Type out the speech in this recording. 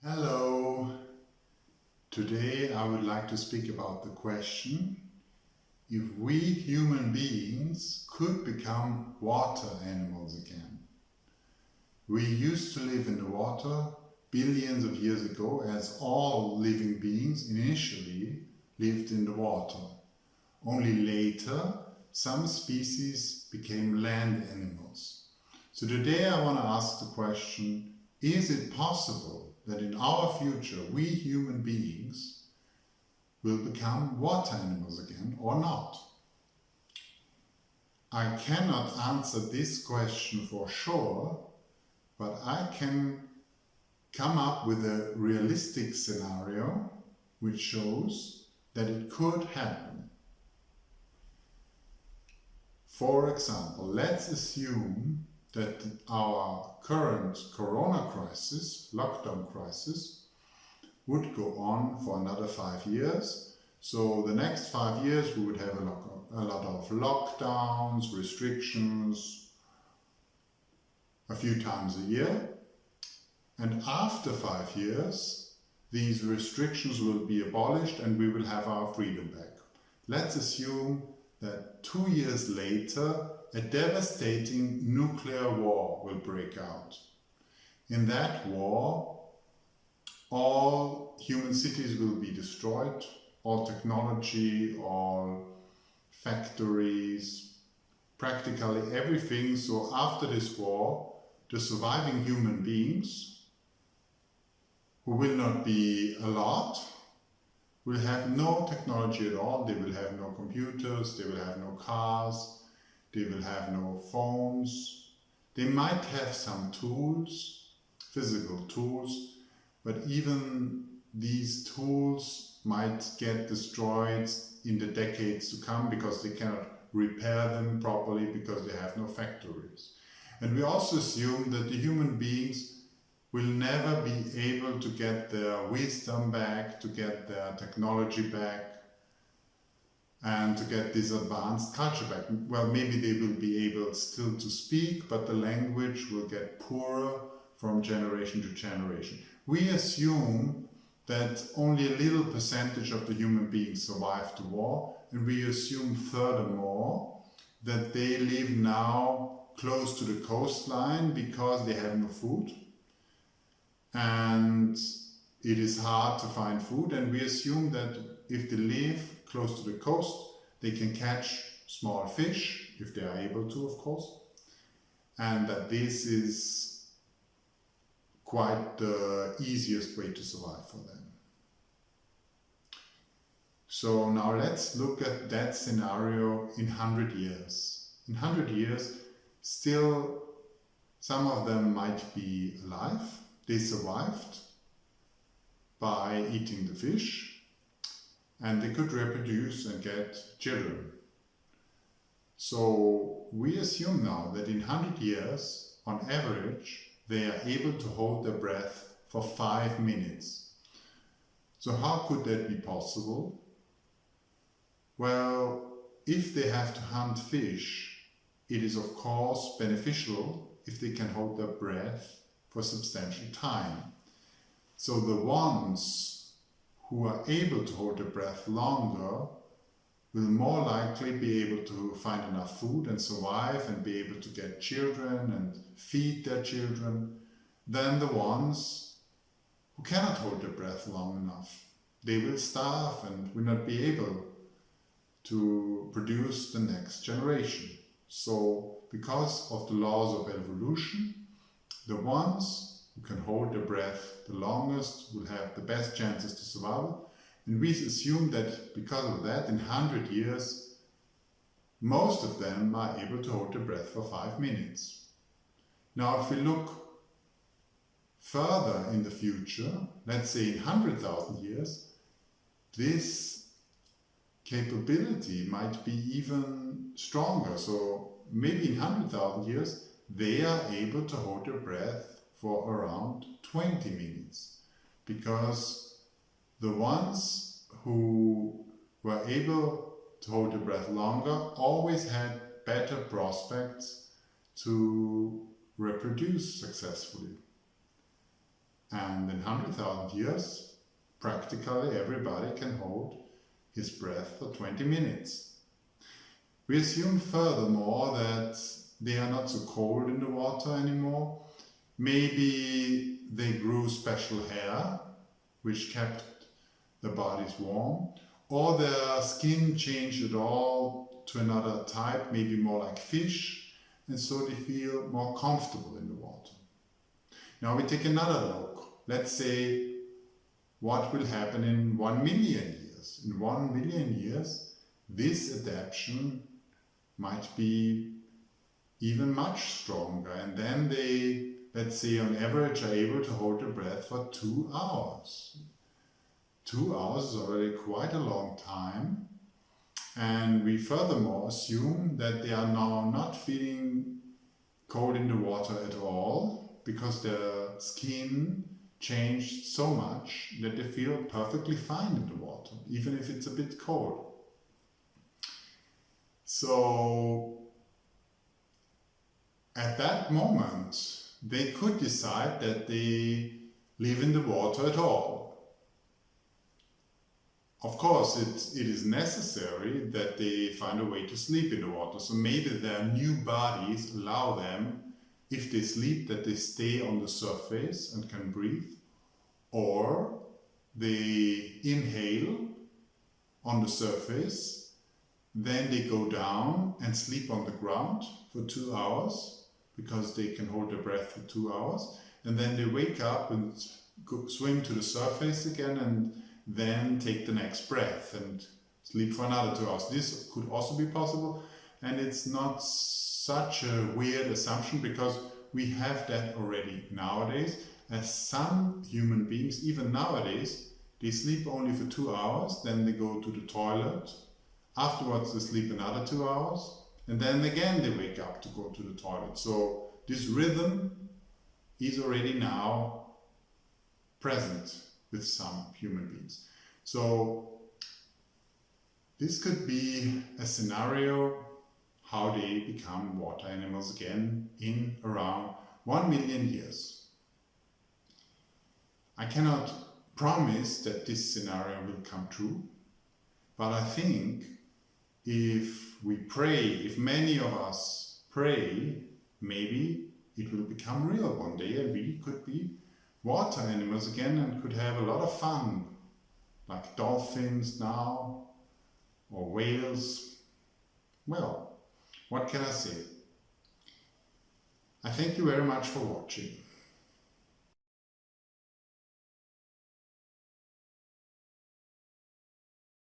Hello! Today I would like to speak about the question if we human beings could become water animals again. We used to live in the water billions of years ago, as all living beings initially lived in the water. Only later some species became land animals. So today I want to ask the question, is it possible that in our future we human beings will become water animals again or not? I cannot answer this question for sure, but I can come up with a realistic scenario which shows that it could happen. For example, let's assume that our current corona crisis, lockdown crisis, would go on for another 5 years. So the next 5 years we would have a lot of lockdowns, restrictions, a few times a year. And after 5 years, these restrictions will be abolished and we will have our freedom back. Let's assume that 2 years later, a devastating nuclear war will break out. In that war, all human cities will be destroyed, all technology, all factories, practically everything. So after this war, the surviving human beings, who will not be a lot, will have no technology at all. They will have no computers, they will have no cars, they will have no phones. They might have some tools, physical tools, but even these tools might get destroyed in the decades to come because they cannot repair them properly because they have no factories. And we also assume that the human beings will never be able to get their wisdom back, to get their technology back, and to get this advanced culture back. Well, maybe they will be able still to speak, but the language will get poorer from generation to generation. We assume that only a little percentage of the human beings survived the war, and we assume furthermore that they live now close to the coastline because they have no food. And it is hard to find food, and we assume that if they live close to the coast, they can catch small fish, if they are able to, of course, and that this is quite the easiest way to survive for them. So now let's look at that scenario in 100 years. In 100 years, still some of them might be alive. They survived by eating the fish, and they could reproduce and get children. So we assume now that in 100 years, on average, they are able to hold their breath for 5 minutes. So how could that be possible? Well, if they have to hunt fish, it is of course beneficial if they can hold their breath for substantial time. So the ones who are able to hold their breath longer will more likely be able to find enough food and survive and be able to get children and feed their children than the ones who cannot hold their breath long enough. They will starve and will not be able to produce the next generation. So because of the laws of evolution, the ones who can hold their breath the longest will have the best chances to survive. And we assume that because of that, in 100 years, most of them are able to hold their breath for 5 minutes. Now, if we look further in the future, let's say in 100,000 years, this capability might be even stronger. So maybe in 100,000 years, they are able to hold their breath for around 20 minutes, because the ones who were able to hold their breath longer always had better prospects to reproduce successfully. And in 100,000 years, practically everybody can hold his breath for 20 minutes. We assume furthermore that they are not so cold in the water anymore. Maybe they grew special hair, which kept their bodies warm, or their skin changed at all to another type, maybe more like fish, and so they feel more comfortable in the water. Now we take another look. Let's say what will happen in 1 million years. In 1 million years, this adaptation might be even much stronger, and then they, let's say on average, are able to hold their breath for 2 hours. 2 hours is already quite a long time, and we furthermore assume that they are now not feeling cold in the water at all, because their skin changed so much that they feel perfectly fine in the water, even if it's a bit cold. So at that moment, they could decide that they live in the water at all. Of course, it is necessary that they find a way to sleep in the water. So maybe their new bodies allow them, if they sleep, that they stay on the surface and can breathe, or they inhale on the surface, then they go down and sleep on the ground for 2 hours, because they can hold their breath for 2 hours, and then they wake up and swim to the surface again, and then take the next breath and sleep for another 2 hours. This could also be possible, and it's not such a weird assumption, because we have that already nowadays, as some human beings, even nowadays, they sleep only for 2 hours, then they go to the toilet, afterwards they sleep another 2 hours, and then again they wake up to go to the toilet. So this rhythm is already now present with some human beings. So this could be a scenario how they become water animals again in around 1 million years. I cannot promise that this scenario will come true, but I think if we pray, if many of us pray, maybe it will become real one day, and we could be water animals again and could have a lot of fun, like dolphins now, or whales. Well, what can I say? I thank you very much for watching.